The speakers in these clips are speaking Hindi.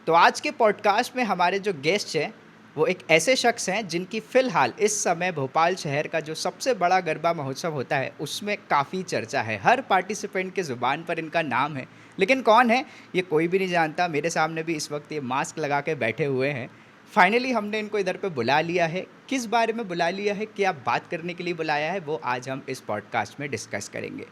तो आज के पॉडकास्ट में हमारे जो गेस्ट हैं वो एक ऐसे शख्स हैं जिनकी फ़िलहाल इस समय भोपाल शहर का जो सबसे बड़ा गरबा महोत्सव होता है उसमें काफ़ी चर्चा है। हर पार्टिसिपेंट के ज़ुबान पर इनका नाम है, लेकिन कौन है ये कोई भी नहीं जानता। मेरे सामने भी इस वक्त ये मास्क लगा के बैठे हुए हैं। फाइनली हमने इनको इधर पे बुला लिया है। किस बारे में बुला लिया है, क्या बात करने के लिए बुलाया है, वो आज हम इस पॉडकास्ट में डिस्कस करेंगे।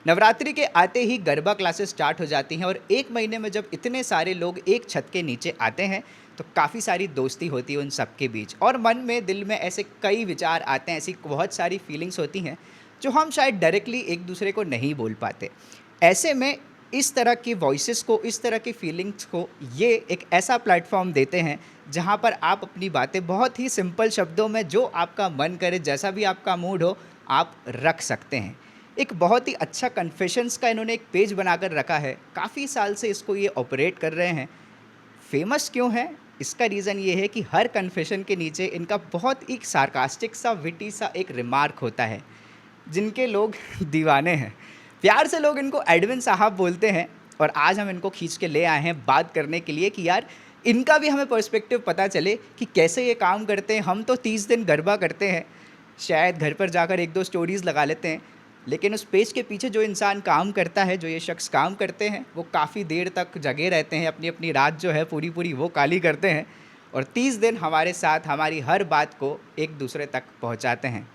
नवरात्रि के आते ही गरबा क्लासेस स्टार्ट हो जाती हैं और एक महीने में जब इतने सारे लोग एक छत के नीचे आते हैं तो काफ़ी सारी दोस्ती होती है उन सबके बीच और मन में दिल में ऐसे कई विचार आते हैं, ऐसी बहुत सारी फीलिंग्स होती हैं जो हम शायद डायरेक्टली एक दूसरे को नहीं बोल पाते। ऐसे में इस तरह की वॉइसेस को, इस तरह की फीलिंग्स को ये एक ऐसा प्लेटफॉर्म देते हैं जहाँ पर आप अपनी बातें बहुत ही सिंपल शब्दों में, जो आपका मन करे, जैसा भी आपका मूड हो, आप रख सकते हैं। एक बहुत ही अच्छा कन्फेशंस का इन्होंने एक पेज बनाकर रखा है। काफ़ी साल से इसको ये ऑपरेट कर रहे हैं। फेमस क्यों है? इसका रीज़न ये है कि हर कन्फेशन के नीचे इनका बहुत एक सार्कास्टिक सा, विटी सा एक रिमार्क होता है, जिनके लोग दीवाने हैं। प्यार से लोग इनको एडविन साहब बोलते हैं और आज हम इनको खींच के ले आए हैं बात करने के लिए कि यार इनका भी हमें पर्सपेक्टिव पता चले कि कैसे ये काम करते हैं। हम तो 30 दिन गरबा करते हैं, शायद घर पर जाकर 1-2 स्टोरीज़ लगा लेते हैं, लेकिन उस पेज के पीछे जो इंसान काम करता है, जो ये शख्स काम करते हैं, वो काफ़ी देर तक जगे रहते हैं, अपनी अपनी रात जो है पूरी पूरी वो काली करते हैं और 30 दिन हमारे साथ हमारी हर बात को एक दूसरे तक पहुंचाते हैं।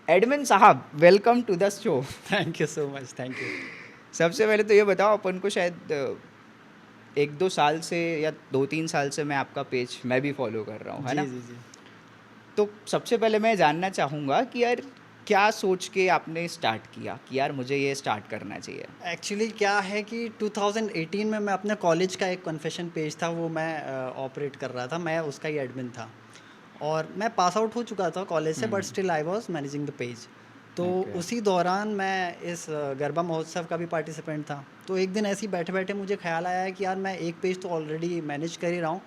एडमिन साहब, welcome to the show. Thank you so much, thank you. सबसे पहले तो ये बताओ, अपन को शायद 1-2 साल से या 2-3 साल से मैं आपका पेज मैं भी फॉलो कर रहा हूँ, है जी, ना? जी, जी। तो सबसे पहले मैं जानना चाहूँगा कि यार क्या सोच के आपने स्टार्ट किया कि यार मुझे ये स्टार्ट करना चाहिए? एक्चुअली क्या है कि 2018 में मैं अपने कॉलेज का एक कन्फेशन पेज था, वो मैं ऑपरेट कर रहा था, मैं उसका ही एडमिन था। और मैं पास आउट हो चुका था कॉलेज से, but still I was managing the page. तो ओके। उसी दौरान मैं इस गरबा महोत्सव का भी पार्टिसिपेंट था। तो एक दिन ऐसे ही बैठे-बैठे मुझे ख़्याल आया कि यार मैं एक पेज तो ऑलरेडी मैनेज कर ही रहा हूँ,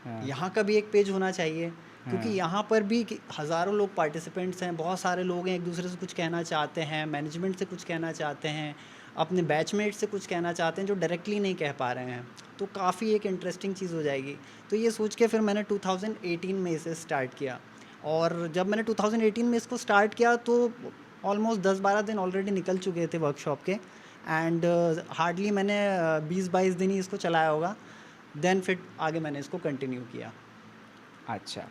हाँ, यहाँ का भी एक पेज होना चाहिए। क्योंकि हाँ। यहाँ पर भी हज़ारों लोग पार्टिसिपेंट्स हैं, बहुत सारे लोग हैं, एक दूसरे से कुछ कहना चाहते हैं, मैनेजमेंट से कुछ कहना चाहते हैं, अपने बैचमेट से कुछ कहना चाहते हैं जो डायरेक्टली नहीं कह पा रहे हैं। तो काफ़ी एक इंटरेस्टिंग चीज़ हो जाएगी। तो ये सोच के फिर मैंने 2018 में इसे स्टार्ट किया। और जब मैंने 2018 में इसको स्टार्ट किया तो ऑलमोस्ट 10-12 दिन ऑलरेडी निकल चुके थे वर्कशॉप के, एंड हार्डली मैंने 20-22 दिन ही इसको चलाया होगा। देन फिर आगे मैंने इसको कंटिन्यू किया। अच्छा।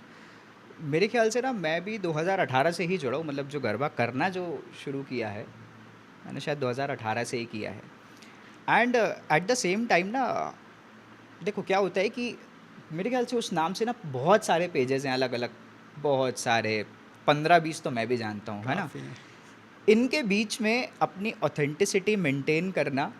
मेरे ख्याल से ना मैं भी 2018 से ही जुड़ा हूँ, मतलब जो गरबा करना जो शुरू किया है, मैंने शायद 2018 से ही किया है। And eight the same time ना, देखो क्या होता है कि मेरे ख्याल से उस नाम से ना बहुत सारे पेजेस हैं अलग-अलग, बहुत सारे, 15-20 तो मैं भी जानता हूँ, है ना? काफ़ी। इनके बीच में अपनी ऑथेंटिसिटी मेंटेन करना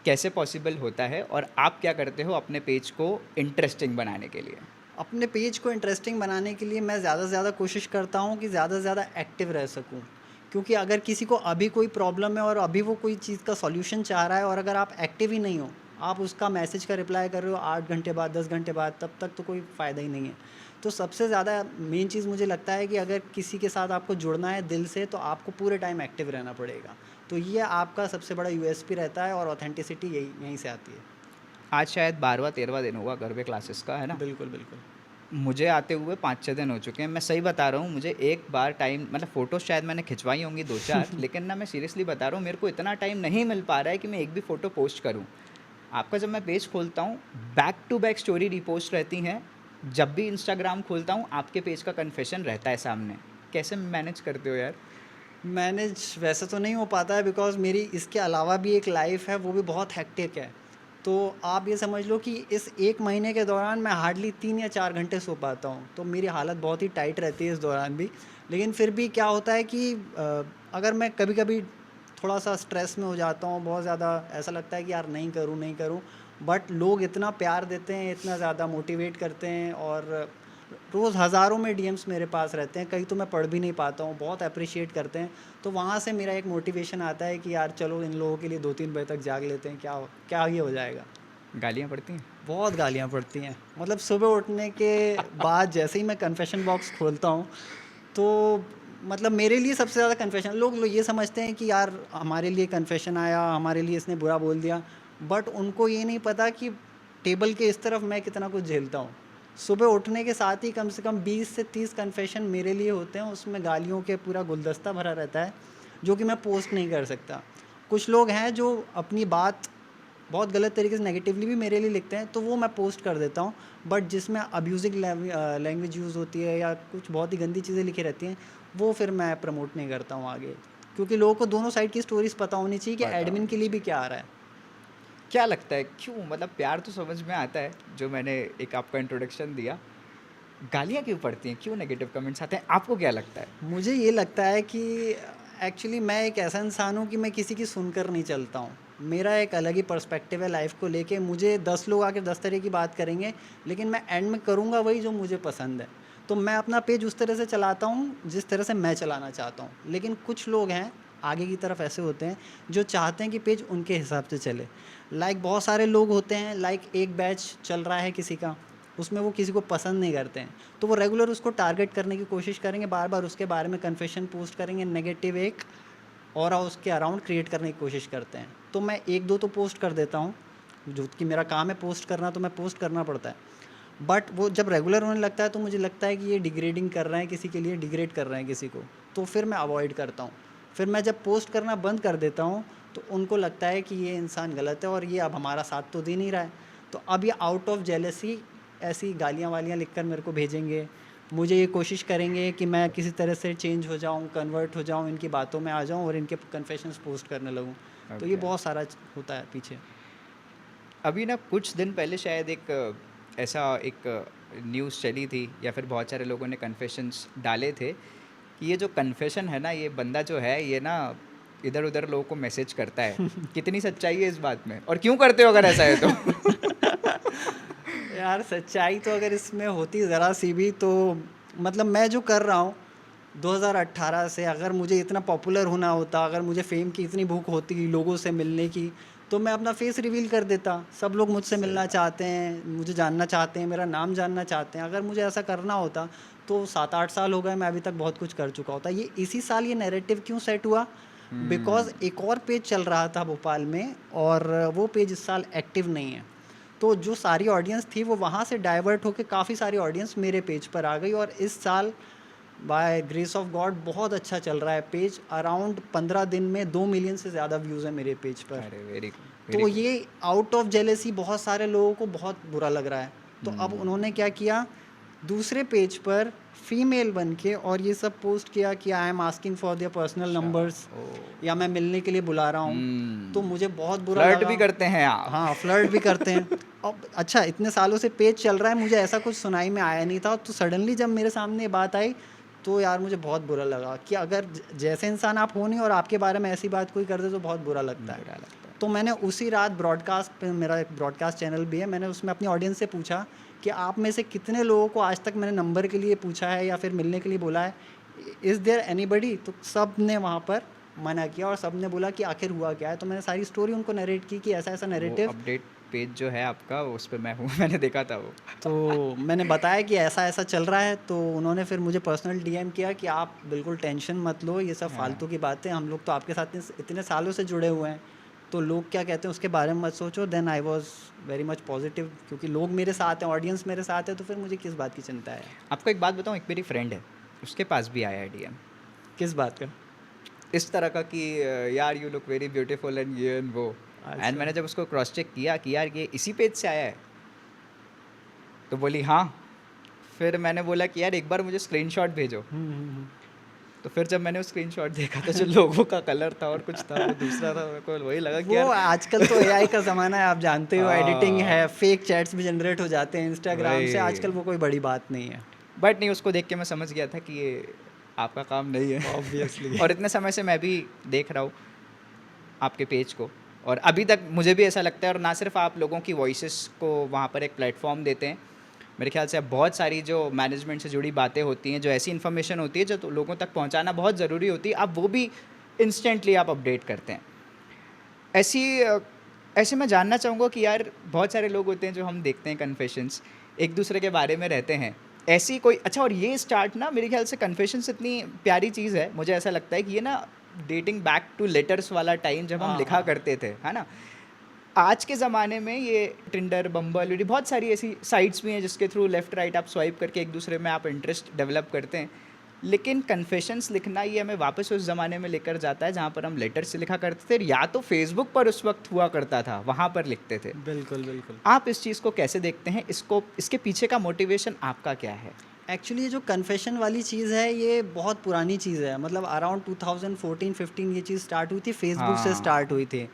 कैसे पॉसिबल होता है और आप क्या करते हो अपने पेज को इंटरेस्टिंग बनाने के लिए? अपने पेज को इंटरेस्टिंग बनाने के लिए मैं ज़्यादा से ज़्यादा कोशिश करता हूँ कि ज़्यादा से ज़्यादा एक्टिव रह सकूँ। क्योंकि अगर किसी को अभी कोई प्रॉब्लम है और अभी वो कोई चीज़ का सॉल्यूशन चाह रहा है और अगर आप एक्टिव ही नहीं हो, आप उसका मैसेज का रिप्लाई कर रहे हो 8 घंटे बाद, 10 घंटे बाद, तब तक तो कोई फ़ायदा ही नहीं है। तो सबसे ज़्यादा मेन चीज़ मुझे लगता है कि अगर किसी के साथ आपको जुड़ना है दिल से, तो आपको पूरे टाइम एक्टिव रहना पड़ेगा। तो ये आपका सबसे बड़ा यूएसपी रहता है और ऑथेंटिसिटी यहीं से आती है। आज शायद 12वाँ-13वाँ दिन होगा गरबे क्लासेस का, है ना? बिल्कुल, बिल्कुल। मुझे आते हुए 5-6 दिन हो चुके हैं। मैं सही बता रहा हूँ, मुझे एक बार टाइम, मतलब फ़ोटो शायद मैंने खिंचवाई होंगी 2-4, लेकिन ना मैं सीरियसली बता रहा हूँ, मेरे को इतना टाइम नहीं मिल पा रहा है कि मैं एक भी फ़ोटो पोस्ट करूँ। आपका जब मैं पेज खोलता हूँ, back to back story repost रहती हैं। जब भी इंस्टाग्राम खोलता हूँ, आपके पेज का कन्फेशन रहता है सामने। कैसे मैनेज करते हो यार? मैनेज वैसे तो नहीं हो पाता है, बिकॉज़ मेरी इसके अलावा भी एक लाइफ़ है, वो भी बहुत हेक्टिक है। तो आप ये समझ लो कि इस 1 महीने के दौरान मैं हार्डली 3 या 4 घंटे सो पाता हूँ, तो मेरी हालत बहुत ही टाइट रहती है इस दौरान भी। लेकिन फिर भी क्या होता है कि अगर मैं कभी-कभी थोड़ा-सा स्ट्रेस में हो जाता हूँ, बहुत ज़्यादा ऐसा लगता है कि यार नहीं करूँ, नहीं करूँ, बट लोग इतना प्यार देते हैं, इतना ज़्यादा मोटिवेट करते हैं और रोज़ हज़ारों में डीएम्स मेरे पास रहते हैं, कई तो मैं पढ़ भी नहीं पाता हूँ, बहुत एप्रिशिएट करते हैं। तो वहाँ से मेरा एक मोटिवेशन आता है कि यार चलो इन लोगों के लिए 2-3 बजे तक जाग लेते हैं, क्या क्या ये हो जाएगा। गालियाँ पड़ती हैं? बहुत गालियाँ पड़ती हैं, मतलब सुबह उठने के बाद जैसे ही मैं कन्फेशन बॉक्स खोलता हूँ, तो मतलब मेरे लिए सबसे ज़्यादा कन्फेशन, लोग ये समझते हैं कि यार हमारे लिए कन्फेशन आया, हमारे लिए इसने बुरा बोल दिया, बट उनको ये नहीं पता कि टेबल के इस तरफ मैं कितना कुछ झेलता हूँ। सुबह उठने के साथ ही कम से कम 20 से 30 कन्फेशन मेरे लिए होते हैं, उसमें गालियों के पूरा गुलदस्ता भरा रहता है, जो कि मैं पोस्ट नहीं कर सकता। कुछ लोग हैं जो अपनी बात बहुत गलत तरीके से नेगेटिवली भी मेरे लिए लिखते हैं, तो वो मैं पोस्ट कर देता हूँ। बट जिसमें अब्यूजिंग लैंग्वेज यूज़ होती है या कुछ बहुत ही गंदी चीज़ें लिखी रहती हैं, वो फिर मैं प्रमोट नहीं करता हूँ आगे, क्योंकि लोगों को दोनों साइड की स्टोरीज पता होनी चाहिए कि पता एडमिन के होनी लिए भी क्या आ रहा है। क्या लगता है क्यों, मतलब प्यार तो समझ में आता है, जो मैंने एक आपका इंट्रोडक्शन दिया, गालियाँ क्यों पड़ती हैं, क्यों नेगेटिव कमेंट्स आते हैं, आपको क्या लगता है? मुझे ये लगता है कि एक्चुअली मैं एक ऐसा इंसान हूँ कि मैं किसी की सुनकर नहीं चलता हूँ। मेरा एक अलग ही पर्सपेक्टिव है लाइफ को लेके। मुझे 10 लोग आके 10 तरह की बात करेंगे, लेकिन मैं एंड में करूँगा वही जो मुझे पसंद है। तो मैं अपना पेज उस तरह से चलाता हूँ जिस तरह से मैं चलाना चाहता हूँ। लेकिन कुछ लोग हैं आगे की तरफ ऐसे होते हैं जो चाहते हैं कि पेज उनके हिसाब से चले। लाइक बहुत सारे लोग होते हैं, लाइक एक बैच चल रहा है किसी का, उसमें वो किसी को पसंद नहीं करते हैं, तो वो रेगुलर उसको टारगेट करने की कोशिश करेंगे, बार बार उसके बारे में कन्फेशन पोस्ट करेंगे, नेगेटिव एक और उसके अराउंड क्रिएट करने की कोशिश करते हैं। तो मैं एक दो तो पोस्ट कर देता हूँ, जो कि मेरा काम है पोस्ट करना, तो मैं पोस्ट करना पड़ता है। बट वो जब रेगुलर होने लगता है तो मुझे लगता है कि ये डिग्रेडिंग कर रहे हैं किसी के लिए, डिग्रेड कर रहे हैं किसी को, तो फिर मैं अवॉइड करता हूँ। फिर मैं जब पोस्ट करना बंद कर देता हूँ तो उनको लगता है कि ये इंसान गलत है और ये अब हमारा साथ तो दे नहीं रहा है, तो अब ये आउट ऑफ जेलसी ऐसी गालियाँ वालियाँ लिखकर मेरे को भेजेंगे। मुझे ये कोशिश करेंगे कि मैं किसी तरह से चेंज हो जाऊँ, कन्वर्ट हो जाऊँ, इनकी बातों में आ जाऊँ और इनके कन्फेशंस पोस्ट करने लगूँ। तो ये Okay. बहुत सारा होता है पीछे। अभी ना कुछ दिन पहले शायद एक ऐसा एक न्यूज़ चली थी, या फिर बहुत सारे लोगों ने कन्फेशंस डाले थे कि ये जो कन्फेशन है ना, ये बंदा जो है ये ना इधर उधर लोगों को मैसेज करता है। कितनी सच्चाई है इस बात में, और क्यों करते हो अगर ऐसा है तो? यार सच्चाई तो अगर इसमें होती ज़रा सी भी, तो मतलब मैं जो कर रहा हूँ 2018 से, अगर मुझे इतना पॉपुलर होना होता, अगर मुझे फेम की इतनी भूख होती लोगों से मिलने की, तो मैं अपना फेस रिवील कर देता। सब लोग मुझसे सही मिलना बात। चाहते हैं, मुझे जानना चाहते हैं, मेरा नाम जानना चाहते हैं। अगर मुझे ऐसा करना होता तो 7-8 साल हो गए, मैं अभी तक बहुत कुछ कर चुका होता। ये इसी साल ये नैरेटिव क्यों सेट हुआ? बिकॉज़ हम्म। एक और पेज चल रहा था भोपाल में और वो पेज इस साल एक्टिव नहीं है। तो जो सारी ऑडियंस थी वो वहाँ से डाइवर्ट होके काफ़ी सारी ऑडियंस मेरे पेज पर आ गई, और इस साल बाय ग्रेस ऑफ गॉड बहुत अच्छा चल रहा है पेज। अराउंड 15 दिन में 2 मिलियन से ज़्यादा व्यूज़ है मेरे पेज पर। अरे वेरी गुड, वेरी तो गुड। ये आउट ऑफ जेलेसी बहुत सारे लोगों को बहुत बुरा लग रहा है। तो अब उन्होंने क्या किया, दूसरे पेज पर फीमेल बन के और ये सब पोस्ट किया कि I am asking for their personal अच्छा। नंबर्स, ओ। या मैं मिलने के लिए बुला रहा हूँ। तो मुझे बहुत बुरा फ्लर्ट लगा। भी करते हैं आप? हाँ, फ्लर्ट भी करते हैं। अब अच्छा, इतने सालों से पेज चल रहा है, मुझे ऐसा कुछ सुनाई में आया नहीं था, तो सडनली जब मेरे सामने ये बात आई तो यार मुझे बहुत बुरा लगा कि अगर जैसे इंसान आप हो नहीं और आपके बारे में ऐसी बात कोई कर दे तो बहुत बुरा लगता है। बुरा लगता है। तो मैंने उसी रात ब्रॉडकास्ट पे, मेरा एक ब्रॉडकास्ट चैनल भी है, मैंने उसमें अपनी ऑडियंस से पूछा कि आप में से कितने लोगों को आज तक मैंने नंबर के लिए पूछा है या फिर मिलने के लिए बोला है, इज़ देयर एनीबडी? तो सब ने वहाँ पर मना किया और सब ने बोला कि आखिर हुआ क्या है। तो मैंने सारी स्टोरी उनको नरेट की कि ऐसा ऐसा वो नरेटिव। अपडेट पेज जो है आपका, उस पे मैं हूँ। मैंने देखा था वो। तो मैंने बताया कि ऐसा ऐसा चल रहा है, तो उन्होंने फिर मुझे पर्सनल डीएम किया कि आप बिल्कुल टेंशन मत लो, ये सब हाँ। फालतू की बातें, हम लोग तो आपके साथ इतने सालों से जुड़े हुए हैं, तो लोग क्या कहते हैं उसके बारे में मत सोचो। Then I was very much positive, क्योंकि लोग मेरे साथ हैं, ऑडियंस मेरे साथ है, तो फिर मुझे किस बात की चिंता है। आपको एक बात बताऊँ, एक मेरी फ्रेंड है, उसके पास भी आया है डीएम किस बात का? इस तरह का कि यार you look very beautiful and ये एंड वो। एंड अच्छा। मैंने जब उसको क्रॉस चेक किया कि यार ये इसी पेज से आया है, तो बोली हाँ। फिर मैंने बोला कि यार एक बार मुझे स्क्रीनशॉट भेजो। तो फिर जब मैंने वो स्क्रीनशॉट देखा तो जो लोगों का कलर था और कुछ था वो दूसरा था, मेरे को वही लगा कि वो यार आजकल तो एआई का ज़माना है, आप जानते हो, एडिटिंग हाँ, है, फेक चैट्स भी जनरेट हो जाते हैं इंस्टाग्राम से, वही। आजकल वो कोई बड़ी बात नहीं है। बट नहीं, उसको देख के मैं समझ गया था कि ये आपका काम नहीं है। ऑब्वियसली। और इतने समय से मैं भी देख रहा हूँ आपके पेज को, और अभी तक मुझे भी ऐसा लगता है, और ना सिर्फ आप लोगों की वॉइसेस को वहाँ पर एक प्लेटफॉर्म देते हैं, मेरे ख्याल से अब बहुत सारी जो मैनेजमेंट से जुड़ी बातें होती हैं, जो ऐसी इन्फॉर्मेशन होती है जो तो लोगों तक पहुँचाना बहुत ज़रूरी होती है, अब वो भी इंस्टेंटली आप अपडेट करते हैं। ऐसे मैं जानना चाहूँगा कि यार बहुत सारे लोग होते हैं जो हम देखते हैं कन्फेशंस एक दूसरे के बारे में रहते हैं, ऐसी कोई अच्छा, और ये स्टार्ट ना मेरे ख्याल से कन्फेशंस इतनी प्यारी चीज़ है, मुझे ऐसा लगता है कि ये ना डेटिंग बैक टू लेटर्स वाला टाइम जब हम हाँ, लिखा हाँ। करते थे, है ना? आज के ज़माने में ये टिंडर, बम्बल, ये बहुत सारी ऐसी साइट्स भी हैं जिसके थ्रू लेफ़्ट राइट आप स्वाइप करके एक दूसरे में आप इंटरेस्ट डेवलप करते हैं। लेकिन कन्फेशंस लिखना ये हमें वापस उस ज़माने में लेकर जाता है जहाँ पर हम लेटर से लिखा करते थे, या तो फेसबुक पर उस वक्त हुआ करता था, वहाँ पर लिखते थे। बिल्कुल, बिल्कुल। आप इस चीज़ को कैसे देखते हैं? इसके पीछे का मोटिवेशन आपका क्या है? एक्चुअली ये जो कन्फेशन वाली चीज़ है ये बहुत पुरानी चीज़ है, मतलब अराउंड 2014-15 ये चीज़ स्टार्ट हुई थी, फेसबुक से हाँ। स्टार्ट हुई थी।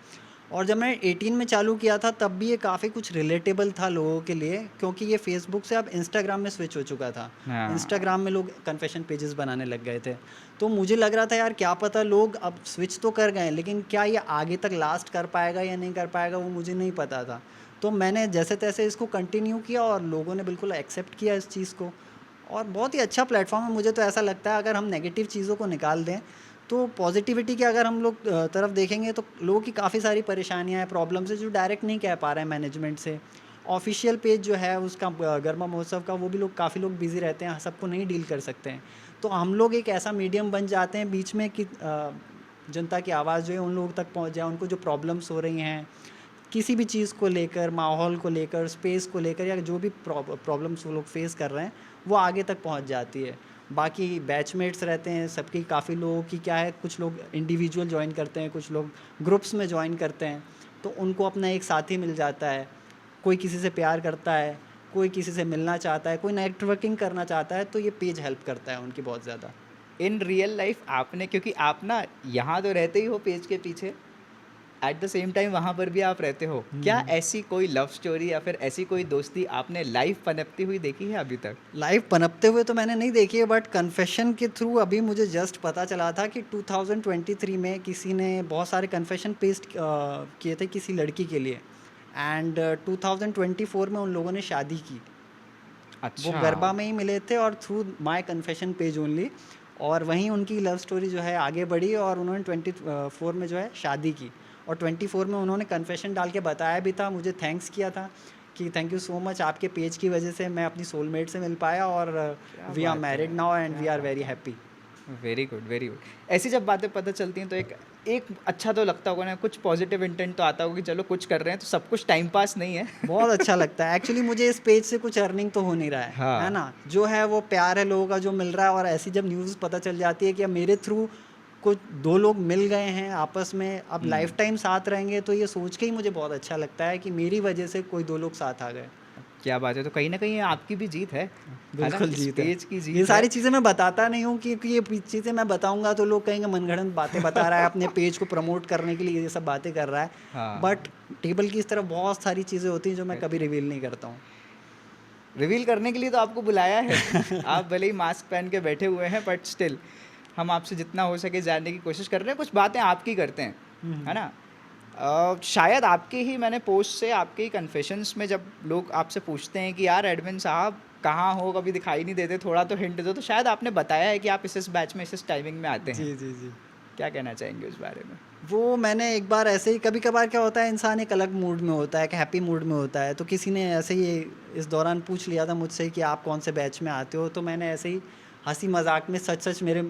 और जब मैंने 18 में चालू किया था तब भी ये काफ़ी कुछ रिलेटेबल था लोगों के लिए, क्योंकि ये फेसबुक से अब इंस्टाग्राम में स्विच हो चुका था। हाँ। इंस्टाग्राम में लोग कन्फेशन पेजेस बनाने लग गए थे। तो मुझे लग रहा था यार क्या पता, लोग अब स्विच तो कर गए लेकिन क्या ये आगे तक लास्ट कर पाएगा या नहीं कर पाएगा वो मुझे नहीं पता था। तो मैंने जैसे तैसे इसको कंटिन्यू किया और लोगों ने बिल्कुल एक्सेप्ट किया इस चीज़ को, और बहुत ही अच्छा प्लेटफॉर्म है। मुझे तो ऐसा लगता है अगर हम नेगेटिव चीज़ों को निकाल दें तो पॉजिटिविटी के अगर हम लोग तरफ देखेंगे तो लोगों की काफ़ी सारी परेशानियां हैं, प्रॉब्लम्स है जो डायरेक्ट नहीं कह पा रहे हैं मैनेजमेंट से। ऑफिशियल पेज जो है उसका गरमा महोत्सव का, वो भी लोग काफ़ी लोग बिजी रहते हैं, सबको नहीं डील कर सकते हैं। तो हम लोग एक ऐसा मीडियम बन जाते हैं बीच में कि जनता की आवाज़ जो है उन लोगों तक पहुंच जाए, उनको जो प्रॉब्लम्स हो रही हैं किसी भी चीज़ को लेकर, माहौल को लेकर, स्पेस को लेकर, या जो भी प्रॉब्लम्स वो लोग फेस कर रहे हैं वो आगे तक पहुंच जाती है। बाकी बैचमेट्स रहते हैं सबकी, काफ़ी लोगों की क्या है, कुछ लोग इंडिविजुअल ज्वाइन करते हैं, कुछ लोग ग्रुप्स में ज्वाइन करते हैं, तो उनको अपना एक साथी मिल जाता है। कोई किसी से प्यार करता है, कोई किसी से मिलना चाहता है, कोई नेटवर्किंग करना चाहता है, तो ये पेज हेल्प करता है उनकी बहुत ज़्यादा। इन रियल लाइफ आपने, क्योंकि आप ना यहाँ तो रहते ही हो पेज के पीछे, एट द सेम टाइम वहाँ पर भी आप रहते हो, क्या ऐसी कोई लव स्टोरी या फिर ऐसी कोई दोस्ती आपने लाइव पनपती हुई देखी है अभी तक? लाइव पनपते हुए तो मैंने नहीं देखी है, बट कन्फेशन के थ्रू अभी मुझे जस्ट पता चला था कि 2023 में किसी ने बहुत सारे कन्फेशन पेस्ट किए थे किसी लड़की के लिए, एंड 2024 में उन लोगों ने शादी की। वो अच्छा। गरबा में ही मिले थे और through my confession page only, और वहीं उनकी लव स्टोरी जो है आगे बढ़ी और उन्होंने 24 में जो है शादी की। और 24 में उन्होंने कन्फेशन डाल के बताया भी था, मुझे थैंक्स किया था कि थैंक यू सो मच, आपके पेज की वजह से मैं अपनी सोलमेट से मिल पाया और वी आर बात मैरिड है, नाउ एंड वी क्या आर बात वेरी है। Happy. Very good, very good. ऐसी जब बातें पता चलती हैं तो एक एक अच्छा तो लगता होगा ना, कुछ पॉजिटिव इंटेंट तो आता होगा कि चलो कुछ कर रहे हैं, तो सब कुछ टाइम पास नहीं है। बहुत अच्छा लगता है एक्चुअली। मुझे इस पेज से कुछ अर्निंग तो हो नहीं रहा है हाँ। ना, जो है वो प्यार है लोगों का जो मिल रहा है। और ऐसी जब न्यूज़ पता चल जाती है कि अब मेरे थ्रू कुछ दो लोग मिल गए हैं आपस में, अब लाइफ टाइम साथ रहेंगे, तो ये सोच के ही मुझे बहुत अच्छा लगता है कि मेरी वजह से कोई दो लोग साथ आ गए। क्या बात है, तो कहीं ना कहीं ये आपकी भी जीत है ना? बिल्कुल इस जीत है। पेज की ये जीत सारी है। चीज़ें मैं बताता नहीं हूँ क्योंकि ये चीज़ें मैं बताऊंगा तो लोग कहेंगे मनगढ़ंत बातें बता रहा है, अपने पेज को प्रमोट करने के लिए ये सब बातें कर रहा है। हाँ। बट टेबल की इस तरफ बहुत सारी चीज़ें होती हैं जो मैं कभी रिवील नहीं करता हूँ। रिवील करने के लिए तो आपको बुलाया है। आप भले ही मास्क पहन के बैठे हुए हैं, बट स्टिल हम आपसे जितना हो सके जानने की कोशिश कर रहे हैं, कुछ बातें आपकी करते हैं, है ना? शायद आपके ही मैंने पोस्ट से, आपके ही कन्फेशंस में जब लोग आपसे पूछते हैं कि यार एडमिन साहब कहाँ हो, कभी दिखाई नहीं देते, थोड़ा तो हिंट दो, तो शायद आपने बताया है कि आप इस बैच में इस टाइमिंग में आते हैं। जी जी जी। क्या कहना चाहेंगे उस बारे में? वो मैंने एक बार ऐसे ही, कभी कभार क्या होता है इंसान एक अलग मूड में होता है, एक हैप्पी मूड में होता है, तो किसी ने ऐसे ही इस दौरान पूछ लिया था मुझसे कि आप कौन से बैच में आते हो, तो मैंने ऐसे ही हंसी मजाक में सच सच मेरे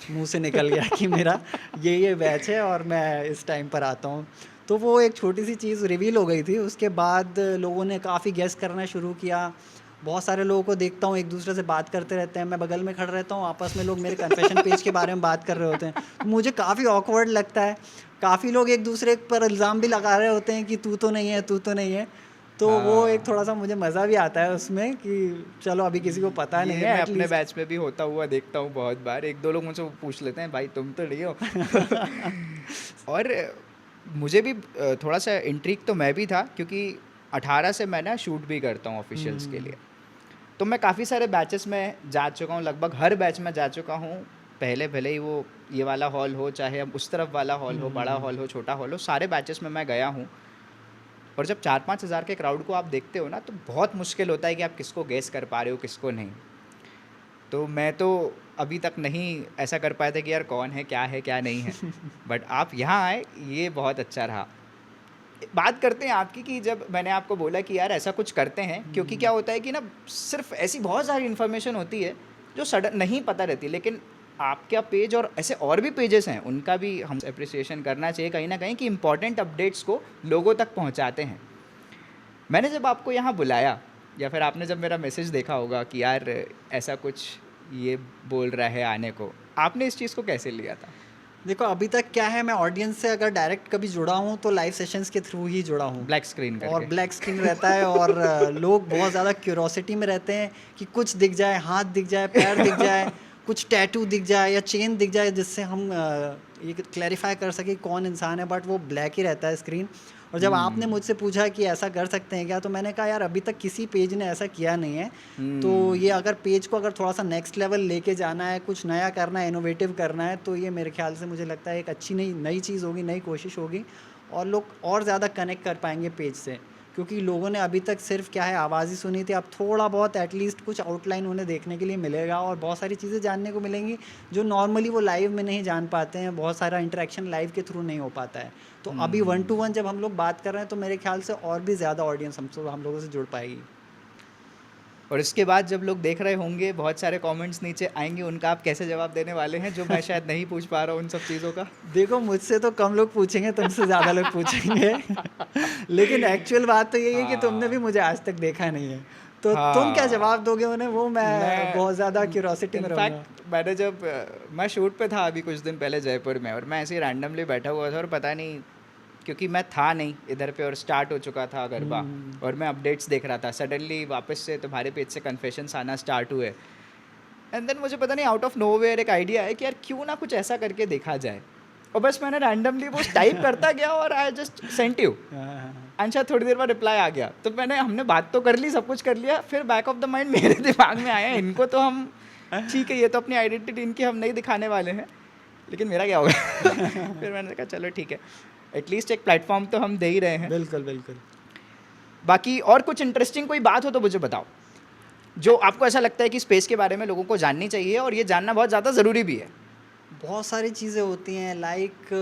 मुंह से निकल गया कि मेरा ये बैच है और मैं इस टाइम पर आता हूँ। तो वो एक छोटी सी चीज़ रिवील हो गई थी। उसके बाद लोगों ने काफ़ी गेस करना शुरू किया। बहुत सारे लोगों को देखता हूँ एक दूसरे से बात करते रहते हैं, मैं बगल में खड़ा रहता हूँ, आपस में लोग मेरे कन्फेशन पेज के बारे में बात कर रहे होते हैं, तो मुझे काफ़ी ऑकवर्ड लगता है। काफ़ी लोग एक दूसरे पर इल्ज़ाम भी लगा रहे होते हैं कि तू तो नहीं है, तू तो नहीं है। तो वो एक थोड़ा सा मुझे मज़ा भी आता है उसमें कि चलो अभी किसी को पता नहीं ये है मैं अपने एटलीस्ट। बैच में भी होता हुआ देखता हूँ बहुत बार। एक दो लोग मुझसे पूछ लेते हैं, भाई तुम तो नहीं हो। और मुझे भी थोड़ा सा इंट्रिग तो मैं भी था, क्योंकि 18 से मैं ना शूट भी करता हूँ ऑफिशियल्स के लिए। तो मैं काफ़ी सारे बैचेस में जा चुका हूँ, लगभग हर बैच में जा चुका हूँ। पहले भले ही वो ये वाला हॉल हो, चाहे अब उस तरफ वाला हॉल हो, बड़ा हॉल हो, छोटा हॉल हो, सारे बैचेस में मैं गया हूँ। और जब 4-5 हज़ार के क्राउड को आप देखते हो ना, तो बहुत मुश्किल होता है कि आप किसको गेस कर पा रहे हो, किसको नहीं। तो मैं तो अभी तक नहीं ऐसा कर पाया था कि यार कौन है, क्या नहीं है। बट आप यहाँ आए, ये बहुत अच्छा रहा। बात करते हैं आपकी कि जब मैंने आपको बोला कि यार ऐसा कुछ करते हैं, क्योंकि क्या होता है कि ना सिर्फ ऐसी बहुत सारी इन्फॉर्मेशन होती है जो सडन नहीं पता रहती, लेकिन आपका पेज और ऐसे और भी पेजेस हैं उनका भी हम अप्रिसिएशन करना चाहिए कहीं ना कहीं कि इंपॉर्टेंट अपडेट्स को लोगों तक पहुंचाते हैं। मैंने जब आपको यहाँ बुलाया या फिर आपने जब मेरा मैसेज देखा होगा कि यार ऐसा कुछ ये बोल रहा है आने को, आपने इस चीज़ को कैसे लिया था? देखो अभी तक क्या है, मैं ऑडियंस से अगर डायरेक्ट कभी जुड़ा हूँ तो लाइव सेशंस के थ्रू ही जुड़ा हूँ। ब्लैक स्क्रीन और करके। ब्लैक स्क्रीन रहता है और लोग बहुत ज़्यादा क्यूरोसिटी में रहते हैं कि कुछ दिख जाए, हाथ दिख जाए, पैर दिख जाए, कुछ टैटू दिख जाए या चेन दिख जाए, जिससे हम ये क्लैरिफाई कर सके कौन इंसान है, बट वो ब्लैक ही रहता है स्क्रीन। और जब आपने मुझसे पूछा कि ऐसा कर सकते हैं क्या, तो मैंने कहा यार अभी तक किसी पेज ने ऐसा किया नहीं है। तो ये अगर पेज को अगर थोड़ा सा नेक्स्ट लेवल लेके जाना है, कुछ नया करना है, इनोवेटिव करना है, तो ये मेरे ख्याल से मुझे लगता है एक अच्छी नई चीज़ होगी, नई कोशिश होगी और लोग और ज़्यादा कनेक्ट कर पाएंगे पेज से। क्योंकि लोगों ने अभी तक सिर्फ क्या है आवाज़ ही सुनी थी, अब थोड़ा बहुत एटलीस्ट कुछ आउटलाइन उन्हें देखने के लिए मिलेगा और बहुत सारी चीज़ें जानने को मिलेंगी जो नॉर्मली वो लाइव में नहीं जान पाते हैं। बहुत सारा इंटरेक्शन लाइव के थ्रू नहीं हो पाता है। तो अभी 1 to 1 जब हम लोग बात कर रहे हैं तो मेरे ख्याल से और भी ज़्यादा ऑडियंस हम लोगों से जुड़ पाएगी। और इसके बाद जब लोग देख रहे होंगे बहुत सारे कमेंट्स नीचे आएंगे, उनका आप कैसे जवाब देने वाले हैं जो मैं शायद नहीं पूछ पा रहा हूँ उन सब चीज़ों का? देखो मुझसे तो कम लोग पूछेंगे, तुमसे ज़्यादा लोग पूछेंगे लेकिन एक्चुअल बात तो यही है कि तुमने भी मुझे आज तक देखा नहीं है, तो तुम क्या जवाब दोगे उन्हें, वो मैं बहुत ज़्यादा क्यूरोसिटी में रहूँगा। इनफैक्ट मैंने जब मैं शूट पे था अभी कुछ दिन पहले जयपुर में, और मैं ऐसे ही रैंडमली बैठा हुआ था और पता नहीं क्योंकि मैं था नहीं इधर पे और स्टार्ट हो चुका था गरबा और मैं अपडेट्स देख रहा था, सडनली वापस से तुम्हारे पेज से कन्फेशंस आना स्टार्ट हुए एंड देन मुझे पता नहीं आउट ऑफ नोवेयर एक आइडिया है कि यार क्यों ना कुछ ऐसा करके देखा जाए, और बस मैंने रैंडमली वो टाइप करता गया और आई जस्ट सेंट यू अच्छा, थोड़ी देर बाद रिप्लाई आ गया। तो हमने बात तो कर ली, सब कुछ कर लिया, फिर बैक ऑफ द माइंड मेरे दिमाग में आया इनको तो हम ठीक है, ये तो अपनी आइडेंटिटी इनकी हम नहीं दिखाने वाले हैं, लेकिन मेरा क्या होगा फिर मैंने कहा चलो ठीक है, एटलीस्ट एक प्लेटफॉर्म तो हम दे ही रहे हैं। बिल्कुल बिल्कुल। बाकी और कुछ इंटरेस्टिंग कोई बात हो तो मुझे बताओ, जो आपको ऐसा लगता है कि स्पेस के बारे में लोगों को जाननी चाहिए और ये जानना बहुत ज़्यादा ज़रूरी भी है। बहुत सारी चीज़ें होती हैं, लाइक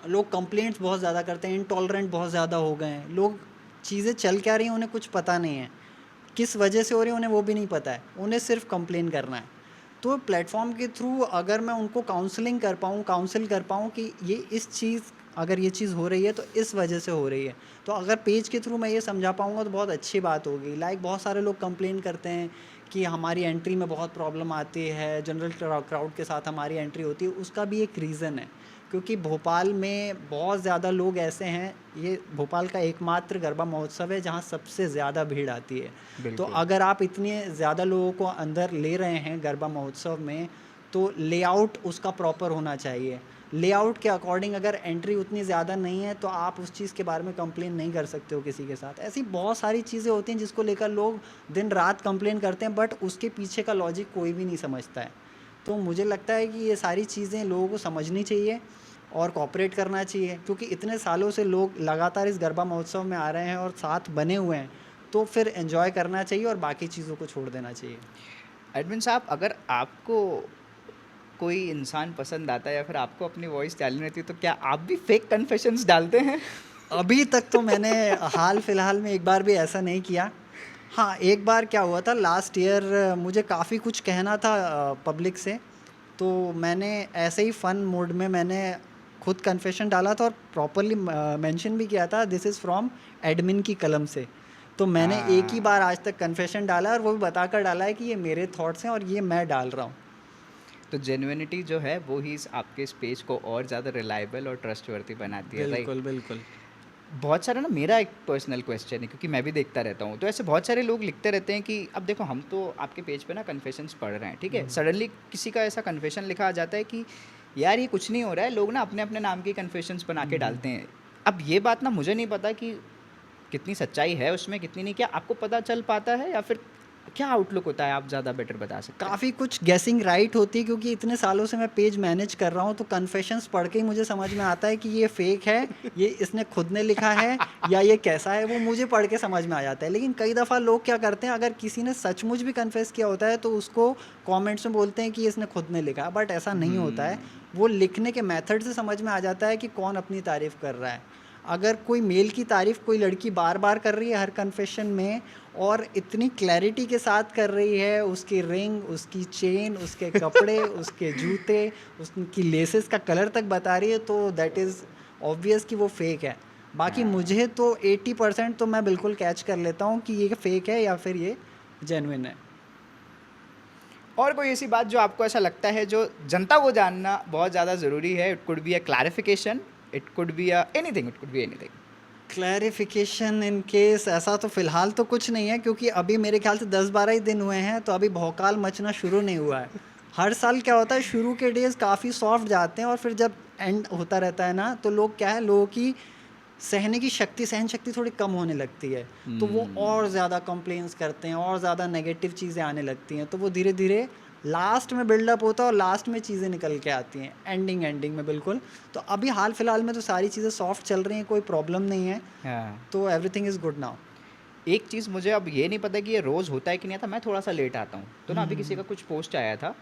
लोग कंप्लेंट्स बहुत ज़्यादा करते हैं, इंटॉलरेंट बहुत ज़्यादा हो गए हैं, लोग चीज़ें चल क्या रही हैं उन्हें कुछ पता नहीं है, किस वजह से हो रही है उन्हें वो भी नहीं पता है, उन्हें सिर्फ कंप्लेन करना है। तो प्लेटफॉर्म के थ्रू अगर मैं उनको काउंसिल कर पाऊँ कि ये इस चीज़ अगर ये चीज़ हो रही है तो इस वजह से हो रही है, तो अगर पेज के थ्रू मैं ये समझा पाऊँगा तो बहुत अच्छी बात होगी। लाइक बहुत सारे लोग कंप्लेन करते हैं कि हमारी एंट्री में बहुत प्रॉब्लम आती है, जनरल क्राउड के साथ हमारी एंट्री होती है, उसका भी एक रीज़न है क्योंकि भोपाल में बहुत ज़्यादा लोग ऐसे हैं, ये भोपाल का एकमात्र गरबा महोत्सव है जहाँ सबसे ज़्यादा भीड़ आती है। तो अगर आप इतने ज़्यादा लोगों को अंदर ले रहे हैं गरबा महोत्सव में, तो लेआउट उसका प्रॉपर होना चाहिए। लेआउट के अकॉर्डिंग अगर एंट्री उतनी ज़्यादा नहीं है तो आप उस चीज़ के बारे में कंप्लेन नहीं कर सकते हो किसी के साथ। ऐसी बहुत सारी चीज़ें होती हैं जिसको लेकर लोग दिन रात कंप्लेन करते हैं, बट उसके पीछे का लॉजिक कोई भी नहीं समझता है। तो मुझे लगता है कि ये सारी चीज़ें लोगों को समझनी चाहिए और कोऑपरेट करना चाहिए, क्योंकि इतने सालों से लोग लगातार इस गरबा महोत्सव में आ रहे हैं और साथ बने हुए हैं, तो फिर एंजॉय करना चाहिए और बाकी चीज़ों को छोड़ देना चाहिए। एडमिन साहब, अगर आपको कोई इंसान पसंद आता है या फिर आपको अपनी वॉइस डालनी रहती है तो क्या आप भी फेक कन्फेशंस डालते हैं? अभी तक तो मैंने हाल फिलहाल में एक बार भी ऐसा नहीं किया। हाँ, एक बार क्या हुआ था लास्ट ईयर, मुझे काफ़ी कुछ कहना था पब्लिक से, तो मैंने ऐसे ही फ़न मोड में मैंने खुद कन्फेशन डाला था और प्रॉपरली मेंशन भी किया था दिस इज़ फ्रॉम एडमिन की कलम से। तो मैंने एक ही बार आज तक कन्फेशन डाला और वो भी बताकर डाला है कि ये मेरे थॉट्स हैं और ये मैं डाल रहा हूँ। तो जेन्युइनिटी जो है वो ही आपके इस पेज को और ज़्यादा रिलायबल और ट्रस्टवर्दी बनाती है। बिल्कुल बिल्कुल। बहुत सारा ना, मेरा एक पर्सनल क्वेश्चन है क्योंकि मैं भी देखता रहता हूँ, तो ऐसे बहुत सारे लोग लिखते रहते हैं कि अब देखो हम तो आपके पेज पे ना कन्फेशंस पढ़ रहे हैं, ठीक है, सडनली किसी का ऐसा कन्फेशन लिखा आ जाता है कि यार ये कुछ नहीं हो रहा है, लोग ना अपने अपने नाम के कन्फेशंस बना के डालते हैं। अब ये बात ना मुझे नहीं पता कि कितनी सच्चाई है उसमें, कितनी नहीं, क्या आपको पता चल पाता है या फिर क्या आउटलुक होता है, आप ज़्यादा बेटर बता सकते हैं? काफ़ी कुछ गेसिंग राइट होती है क्योंकि इतने सालों से मैं पेज मैनेज कर रहा हूँ, तो कन्फेशंस पढ़ के ही मुझे समझ में आता है कि ये फेक है, ये इसने खुद ने लिखा है या ये कैसा है, वो मुझे पढ़ के समझ में आ जाता है। लेकिन कई दफ़ा लोग क्या करते हैं, अगर किसी ने सचमुच भी कन्फेस किया होता है तो उसको कमेंट्स में बोलते हैं कि इसने खुद ने लिखा है, बट ऐसा नहीं होता है। वो लिखने के मेथड से समझ में आ जाता है कि कौन अपनी तारीफ़ कर रहा है। अगर कोई मेल की तारीफ कोई लड़की बार बार कर रही है हर कन्फेशन में, और इतनी क्लैरिटी के साथ कर रही है, उसकी रिंग, उसकी चेन, उसके कपड़े, उसके जूते, उसकी लेसेस का कलर तक बता रही है, तो दैट इज़ ऑब्वियस कि वो फेक है। बाकी हाँ। मुझे तो 80% तो मैं बिल्कुल कैच कर लेता हूँ कि ये फेक है या फिर ये जेन्युइन है। और कोई ऐसी बात जो आपको ऐसा लगता है जो जनता को जानना बहुत ज़्यादा ज़रूरी है? It could be a clarification, it could be a anything, it could be anything. Clarification in case ऐसा तो फ़िलहाल तो कुछ नहीं है, क्योंकि अभी मेरे ख्याल से 10-12 ही दिन हुए हैं, तो अभी भौकाल मचना शुरू नहीं हुआ है। हर साल क्या होता है, शुरू के डेज़ काफ़ी सॉफ्ट जाते हैं और फिर जब एंड होता रहता है ना, तो लोग क्या है, लोगों की सहने की शक्ति, सहन शक्ति थोड़ी कम होने लगती है। तो वो और ज़्यादा कंप्लेंट्स करते हैं और ज़्यादा नेगेटिव चीज़ें आने लगती हैं, तो वो धीरे धीरे लास्ट में बिल्डअप होता है और लास्ट में चीज़ें निकल के आती हैं, एंडिंग एंडिंग में बिल्कुल। तो अभी हाल फिलहाल में तो सारी चीज़ें सॉफ्ट चल रही हैं, कोई प्रॉब्लम नहीं है, हाँ। तो एवरीथिंग इज़ गुड नाउ। एक चीज़ मुझे अब ये नहीं पता कि ये रोज़ होता है कि नहीं आता, मैं थोड़ा-सा लेट आता हूँ। तो ना अभी किसी का कुछ पोस्ट आया था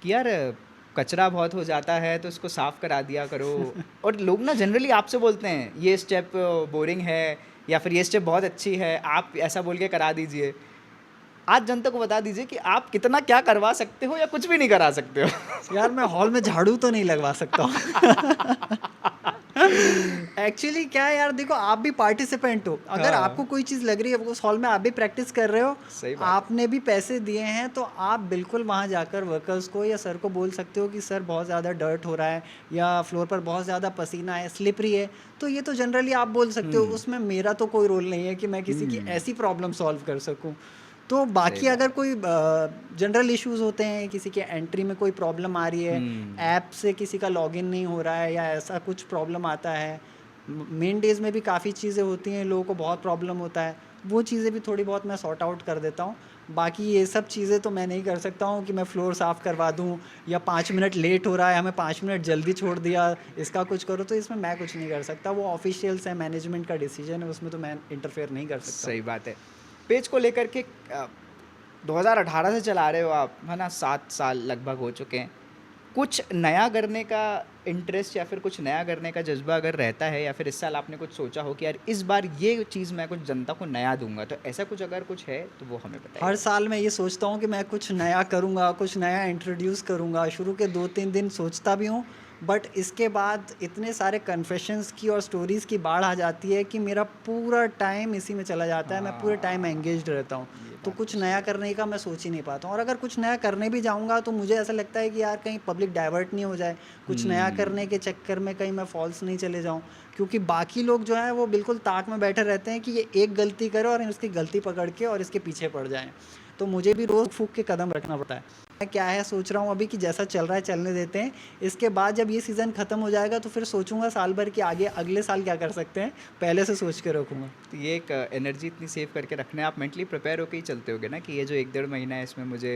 कि यार कचरा बहुत हो जाता है तो इसको साफ़ करा दिया करो। और लोग ना जनरली आपसे बोलते हैं ये स्टेप बोरिंग है या फिर ये स्टेप बहुत अच्छी है, आप ऐसा बोल के करा दीजिए। आज जनता को बता दीजिए कि आप कितना क्या करवा सकते हो या कुछ भी नहीं करा सकते हो। यार मैं हॉल में झाड़ू तो नहीं लगवा सकता हूँ। एक्चुअली क्या है यार, देखो आप भी पार्टिसिपेंट हो, अगर हाँ। आपको कोई चीज़ लग रही है उस हॉल में आप भी प्रैक्टिस कर रहे हो, सही बात है। आपने भी पैसे दिए हैं, तो आप बिल्कुल वहाँ जाकर वर्कर्स को या सर को बोल सकते हो कि सर बहुत ज़्यादा डर्ट हो रहा है या फ्लोर पर बहुत ज़्यादा पसीना है, स्लिपरी है। तो ये तो जनरली आप बोल सकते हो, उसमें मेरा तो कोई रोल नहीं है कि मैं किसी की ऐसी प्रॉब्लम सॉल्व कर सकूँ। तो सही बाकी बात अगर कोई जनरल इश्यूज होते हैं, किसी के एंट्री में कोई प्रॉब्लम आ रही है, ऐप से किसी का लॉगिन नहीं हो रहा है या ऐसा कुछ प्रॉब्लम आता है, मेन डेज में भी काफ़ी चीज़ें होती हैं, लोगों को बहुत प्रॉब्लम होता है, वो चीज़ें भी थोड़ी बहुत मैं सॉर्ट आउट कर देता हूँ। बाकी ये सब चीज़ें तो मैं नहीं कर सकता हूँ कि मैं फ्लोर साफ़ करवा दूँ या 5 मिनट लेट हो रहा है, हमें 5 मिनट जल्दी छोड़ दिया, इसका कुछ करो, तो इसमें मैं कुछ नहीं कर सकता। वो ऑफिशियल्स हैं, मैनेजमेंट का डिसीजन है, उसमें तो मैं इंटरफेयर नहीं कर सकता। सही बात है। पेज को लेकर के 2018 से चला रहे हो आप, है ना? 7 साल लगभग हो चुके हैं। कुछ नया करने का इंटरेस्ट या फिर कुछ नया करने का जज़्बा अगर रहता है या फिर इस साल आपने कुछ सोचा हो कि यार इस बार ये चीज़ मैं कुछ जनता को नया दूँगा, तो ऐसा कुछ अगर कुछ है तो वो हमें हर बताइए? साल मैं ये सोचता हूँ कि मैं कुछ नया करूँगा, कुछ नया इंट्रोड्यूस करूँगा। शुरू के 2-3 दिन सोचता भी हूँ, बट इसके बाद इतने सारे कन्फेशंस की और स्टोरीज़ की बाढ़ आ जाती है कि मेरा पूरा टाइम इसी में चला जाता है, मैं पूरे टाइम हाँ, एंगेज्ड रहता हूँ। ये तो बात कुछ तो नया सही है। करने का मैं सोच ही नहीं पाता हूँ, और अगर कुछ नया करने भी जाऊँगा तो मुझे ऐसा लगता है कि यार कहीं पब्लिक डाइवर्ट नहीं हो जाए, कुछ नया करने हुँ, के चक्कर में कहीं मैं फॉल्स नहीं चले जाऊँ। क्योंकि बाकी लोग जो हैं वो बिल्कुल ताक में बैठे रहते हैं कि ये एक गलती करे और इसकी गलती पकड़ के और इसके पीछे पड़ जाएँ। तो मुझे भी रोज़ फूँक के कदम रखना पड़ता है। मैं क्या है, सोच रहा हूँ अभी कि जैसा चल रहा है चलने देते हैं। इसके बाद जब ये सीज़न ख़त्म हो जाएगा तो फिर सोचूँगा साल भर कि आगे अगले साल क्या कर सकते हैं, पहले से सोच के रखूँगा। तो ये एक एनर्जी इतनी सेव करके रखना है, आप मेंटली प्रिपेयर होके ही चलते होगे ना कि ये जो 1 डेढ़ महीना है इसमें मुझे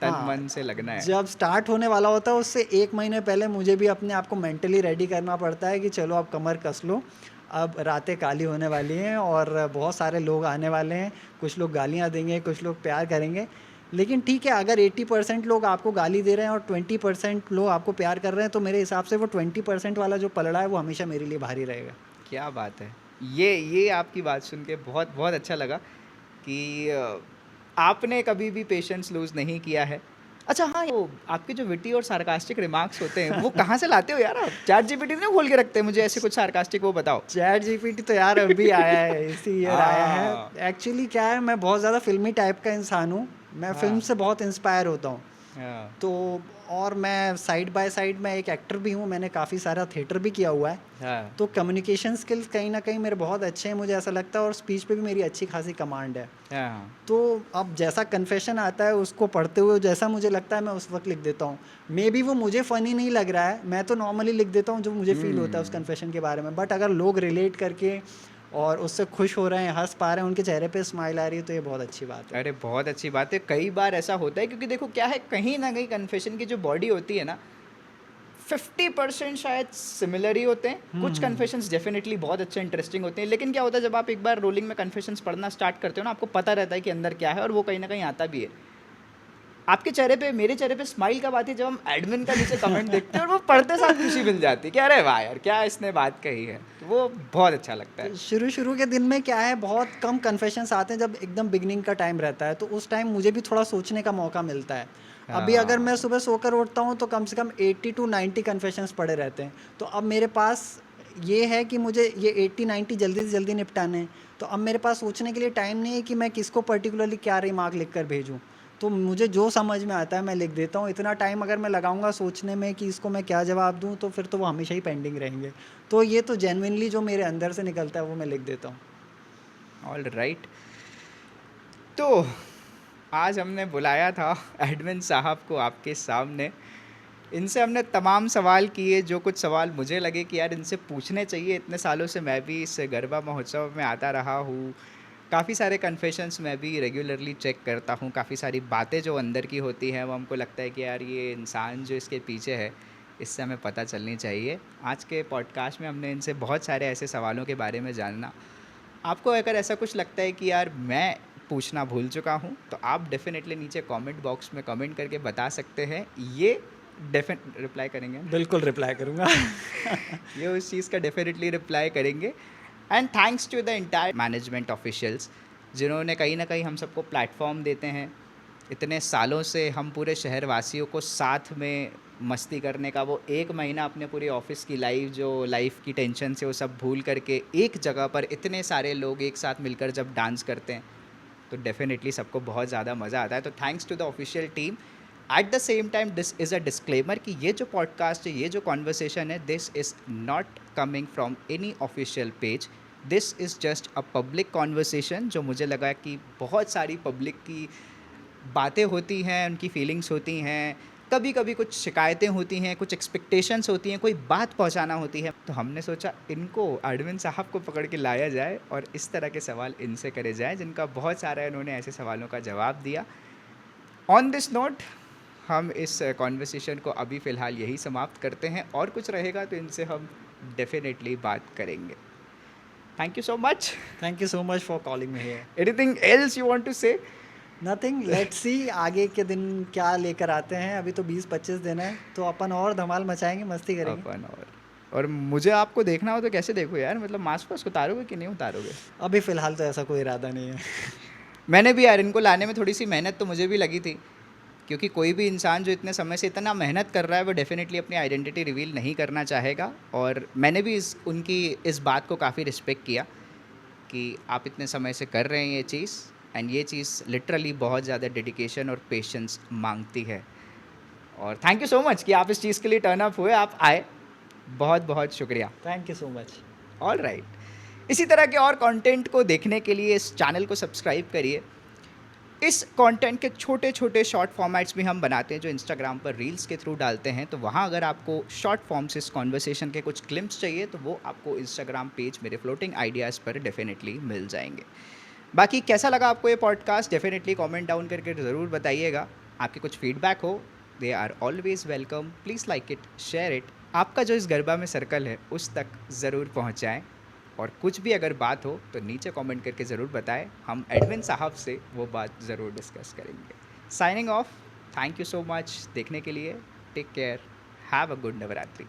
हाँ, तन-मन से लगना है। जब स्टार्ट होने वाला होता है उससे 1 महीने पहले मुझे भी अपने आप को मेंटली रेडी करना पड़ता है कि चलो अब कमर कस लो, अब रातें काली होने वाली हैं और बहुत सारे लोग आने वाले हैं, कुछ लोग गालियाँ देंगे, कुछ लोग प्यार करेंगे। लेकिन ठीक है, अगर 80% लोग आपको गाली दे रहे हैं और 20% लोग आपको प्यार कर रहे हैं, तो मेरे हिसाब से वो 20% वाला जो पलड़ा है वो हमेशा मेरे लिए भारी रहेगा। क्या बात है! ये आपकी बात सुन के बहुत बहुत अच्छा लगा कि आपने कभी भी पेशेंस लूज़ नहीं किया है। अच्छा हाँ, वो आपके जो विटी और सार्कास्टिक रिमार्क्स होते हैं, वो कहाँ से लाते हो यार आप? चैट जीपीटी नहीं खोल के रखते? मुझे ऐसे कुछ सार्कास्टिक वो बताओ। चैट जीपीटी तो यार अभी आया है, इसी ईयर आया है। हाँ, एक्चुअली क्या है, मैं बहुत ज़्यादा फ़िल्मी टाइप का इंसान हूँ, मैं फ़िल्म हाँ, से बहुत इंस्पायर होता हूँ। हाँ। तो और मैं साइड बाय साइड मैं एक एक्टर भी हूँ, मैंने काफ़ी सारा थिएटर भी किया हुआ है। हाँ, तो कम्युनिकेशन स्किल्स कहीं न कहीं मेरे बहुत अच्छे हैं, मुझे ऐसा लगता है, और स्पीच पे भी मेरी अच्छी खासी कमांड है। हाँ, तो अब जैसा कन्फेशन आता है उसको पढ़ते हुए जैसा मुझे लगता है मैं उस वक़्त लिख देता हूँ। मेबी वो मुझे फ़नी नहीं लग रहा है, मैं तो नॉर्मली लिख देता हूँ जो मुझे फ़ील होता है उस हुँ। कन्फेशन के बारे में। बट अगर लोग रिलेट करके और उससे खुश हो रहे हैं, हँस पा रहे हैं, उनके चेहरे पे स्माइल आ रही है, तो ये बहुत अच्छी बात है। अरे बहुत अच्छी बात है। कई बार ऐसा होता है क्योंकि देखो क्या है, कहीं न कहीं कन्फेशन की जो बॉडी होती है ना, 50% शायद सिमिलर ही होते हैं। कुछ हुँ। कन्फेशंस डेफ़िनिटली बहुत अच्छे इंटरेस्टिंग होते हैं। लेकिन क्या होता है जब आप एक बार रोलिंग में कन्फेशंस पढ़ना स्टार्ट करते हो ना, आपको पता रहता है कि अंदर क्या है और वो कहीं न कहीं आता भी है। आपके चेहरे पे मेरे चेहरे पे स्माइल कब आती है जब हम एडमिन का नीचे कमेंट देखते हैं और वो पढ़ते साथ खुशी मिल जाती है कि अरे वाह यार क्या इसने बात कही है, तो वो बहुत अच्छा लगता है। शुरू के दिन में क्या है, बहुत कम कन्फेशंस आते हैं जब एकदम बिगिनिंग का टाइम रहता है, तो उस टाइम मुझे भी थोड़ा सोचने का मौका मिलता है। अभी अगर मैं हाँ, सुबह सोकर उठता हूँ तो कम से कम 80 टू 90 कन्फेशंस पड़े रहते हैं। तो अब मेरे पास ये है कि मुझे ये 80-90 जल्दी से जल्दी निपटाने हैं। तो अब मेरे पास सोचने के लिए टाइम नहीं है कि मैं किसको पर्टिकुलरली क्या रिमार्क लिख कर भेजूँ। तो मुझे जो समझ में आता है मैं लिख देता हूँ। इतना टाइम अगर मैं लगाऊंगा सोचने में कि इसको मैं क्या जवाब दूँ, तो फिर तो वो हमेशा ही पेंडिंग रहेंगे। तो ये तो जेन्युइनली जो मेरे अंदर से निकलता है वो मैं लिख देता हूँ। All right. तो आज हमने बुलाया था एडमिन साहब को आपके सामने। इनसे हमने तमाम सवाल किए, जो कुछ सवाल मुझे लगे कि यार इनसे पूछने चाहिए। इतने सालों से मैं भी इस गरबा महोत्सव में आता रहा हूँ। काफ़ी सारे कन्फेशंस मैं भी रेगुलरली चेक करता हूँ। काफ़ी सारी बातें जो अंदर की होती हैं वो हमको लगता है कि यार ये इंसान जो इसके पीछे है, इससे हमें पता चलनी चाहिए। आज के पॉडकास्ट में हमने इनसे बहुत सारे ऐसे सवालों के बारे में जानना। आपको अगर ऐसा कुछ लगता है कि यार मैं पूछना भूल चुका हूँ, तो आप डेफ़िनेटली नीचे कमेंट बॉक्स में कमेंट करके बता सकते हैं। ये रिप्लाई करेंगे हम। बिल्कुल रिप्लाई करूँगा। ये उस चीज़ का डेफिनेटली रिप्लाई करेंगे। And thanks to the entire management officials, जिन्होंने कहीं ना कहीं हम सबको प्लेटफॉर्म देते हैं। इतने सालों से हम पूरे शहर वासियों को साथ में मस्ती करने का, वो एक महीना अपने पूरे ऑफिस की लाइफ की टेंशन से वो सब भूल करके एक जगह पर इतने सारे लोग एक साथ मिलकर जब डांस करते हैं, तो डेफिनेटली सबको बहुत ज़्यादा मज़ा आता है। तो thanks to the official team. At the same time this is a disclaimer कि ये जो पॉडकास्ट है, ये जो कॉन्वर्सेशन है, this is not coming from any official page. This is just a public conversation, जो मुझे लगा कि बहुत सारी पब्लिक की बातें होती हैं, उनकी फीलिंग्स होती हैं, कभी कभी कुछ शिकायतें होती हैं, कुछ एक्सपेक्टेशंस होती हैं, कोई बात पहुंचाना होती है। तो हमने सोचा इनको, एडमिन साहब को पकड़ के लाया जाए और इस तरह के सवाल इनसे करे जाए, जिनका बहुत सारा इन्होंने ऐसे सवालों का जवाब दिया। ऑन दिस नोट हम इस कॉन्वर्सेशन को अभी फ़िलहाल यही समाप्त करते हैं, और कुछ रहेगा तो इनसे हम डेफिनेटली बात करेंगे। Thank you so much. Thank you so much for calling me here. Anything else you want to say? Nothing, let's see आगे के दिन क्या लेकर आते हैं। अभी तो 20-25 दिन है, तो अपन और धमाल मचाएंगे, मस्ती करेंगे। अपन और मुझे आपको देखना हो तो कैसे देखो यार, मतलब मास्क वास्क उतारोगे कि नहीं उतारोगे? अभी फ़िलहाल तो ऐसा कोई इरादा नहीं है। मैंने भी यार इनको लाने में थोड़ी सी मेहनत तो मुझे भी लगी थी, क्योंकि कोई भी इंसान जो इतने समय से इतना मेहनत कर रहा है वो डेफिनेटली अपनी आइडेंटिटी रिवील नहीं करना चाहेगा। और मैंने भी उनकी इस बात को काफ़ी रिस्पेक्ट किया कि आप इतने समय से कर रहे हैं ये चीज़, एंड ये चीज़ लिटरली बहुत ज़्यादा डेडिकेशन और पेशेंस मांगती है। और थैंक यू सो मच कि आप इस चीज़ के लिए टर्न अप हुए, आप आए। बहुत बहुत शुक्रिया। Thank you so much. All right. इसी तरह के और कंटेंट को देखने के लिए इस चैनल को सब्सक्राइब करिए। इस कंटेंट के छोटे छोटे शॉर्ट फॉर्मेट्स भी हम बनाते हैं, जो इंस्टाग्राम पर रील्स के थ्रू डालते हैं। तो वहाँ अगर आपको शॉर्ट फॉर्म से इस कॉन्वर्सेशन के कुछ क्लिप्स चाहिए, तो वो आपको इंस्टाग्राम पेज मेरे फ्लोटिंग आइडियाज़ पर डेफिनेटली मिल जाएंगे। बाकी कैसा लगा आपको ये पॉडकास्ट, डेफिनेटली कमेंट डाउन करके ज़रूर बताइएगा। आपके कुछ फीडबैक हो, they are always welcome. Please like it, share it. आपका जो इस गरबा में सर्कल है उस तक ज़रूर पहुँचाएँ। और कुछ भी अगर बात हो तो नीचे कमेंट करके ज़रूर बताएं, हम एडमिन साहब से वो बात ज़रूर डिस्कस करेंगे। Signing off. Thank you so much देखने के लिए। Take care. Have a good Navratri.